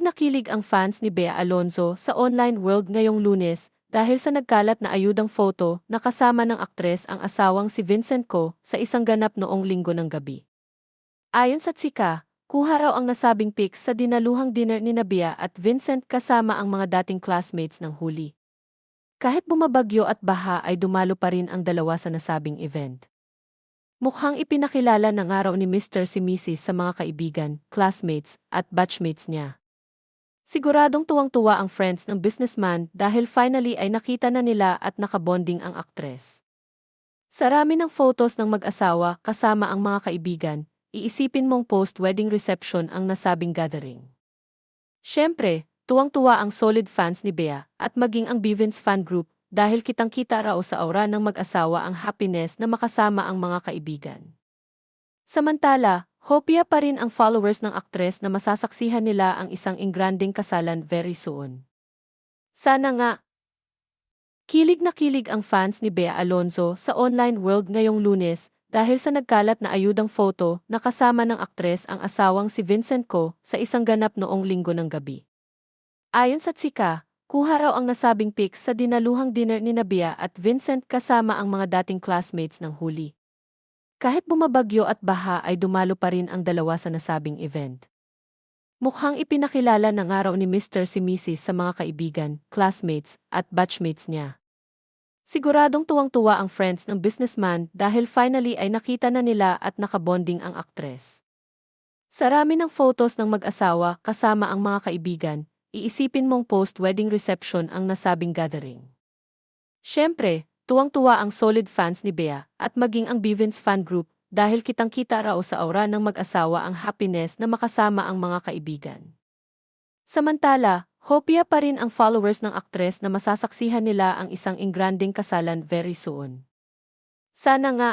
Na kilig ang fans ni Bea Alonzo sa online world ngayong Lunes dahil sa nagkalat na ayudang photo na kasama ng aktres ang asawang si Vincent Co sa isang ganap noong Linggo ng gabi. Ayon sa tsika, kuha raw ang nasabing pics sa dinaluhang dinner ni Bea at Vincent kasama ang mga dating classmates ng huli. Kahit bumabagyo at baha ay dumalo pa rin ang dalawa sa nasabing event. Mukhang ipinakilala ng araw ni Mr. si Mrs. sa mga kaibigan, classmates, at batchmates niya. Siguradong tuwang-tuwa ang friends ng businessman dahil finally ay nakita na nila at nakabonding ang aktres. Sa rami ng photos ng mag-asawa kasama ang mga kaibigan, iisipin mong post-wedding reception ang nasabing gathering. Siyempre, tuwang-tuwa ang solid fans ni Bea at maging ang Bivins fan group dahil kitang-kita raw sa aura ng mag-asawa ang happiness na makasama ang mga kaibigan. Samantala, hopya pa rin ang followers ng aktres na masasaksihan nila ang isang engranding kasalan very soon. Sana nga. Kilig na kilig ang fans ni Bea Alonzo sa online world ngayong Lunes dahil sa nagkalat na ayudang photo na kasama ng aktres ang asawang si Vincent Co sa isang ganap noong Linggo ng gabi. Ayon sa tsika, kuha raw ang nasabing pics sa dinaluhang dinner ni Bea at Vincent kasama ang mga dating classmates ng huli. Kahit bumabagyo at baha ay dumalo pa rin ang dalawa sa nasabing event. Mukhang ipinakilala ng araw ni Mr. si Mrs. sa mga kaibigan, classmates, at batchmates niya. Siguradong tuwang-tuwa ang friends ng businessman dahil finally ay nakita na nila at nakabonding ang aktres. Sa rami ng photos ng mag-asawa kasama ang mga kaibigan, iisipin mong post-wedding reception ang nasabing gathering. Siyempre, tuwang-tuwa ang solid fans ni Bea at maging ang Bivins fan group dahil kitang-kita raw sa aura ng mag-asawa ang happiness na makasama ang mga kaibigan. Samantala, hopya pa rin ang followers ng aktres na masasaksihan nila ang isang engranding kasalan very soon. Sana nga.